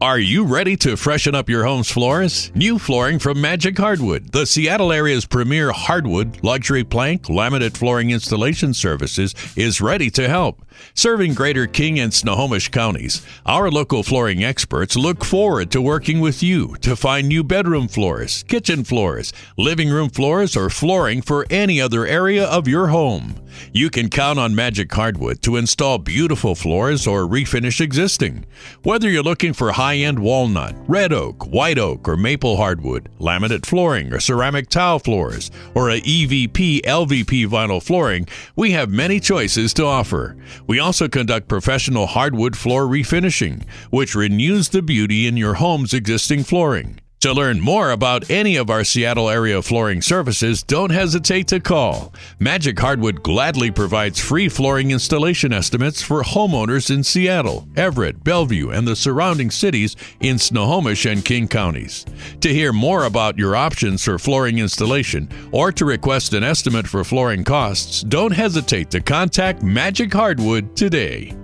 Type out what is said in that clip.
Are you ready to freshen up your home's floors? New flooring from Magic Hardwood, the Seattle area's premier hardwood, luxury plank, laminate flooring installation services, is ready to help. Serving Greater King and Snohomish counties, our local flooring experts look forward to working with you to find new bedroom floors, kitchen floors, living room floors, or flooring for any other area of your home. You can count on Magic Hardwood to install beautiful floors or refinish existing. Whether you're looking for high-end walnut, red oak, white oak, or maple hardwood, laminate flooring, or ceramic tile floors, or a EVP LVP vinyl flooring, we have many choices to offer. We also conduct professional hardwood floor refinishing, which renews the beauty in your home's existing flooring. To learn more about any of our Seattle area flooring services, don't hesitate to call. Magic Hardwood gladly provides free flooring installation estimates for homeowners in Seattle, Everett, Bellevue, and the surrounding cities in Snohomish and King counties. To hear more about your options for flooring installation or to request an estimate for flooring costs, don't hesitate to contact Magic Hardwood today.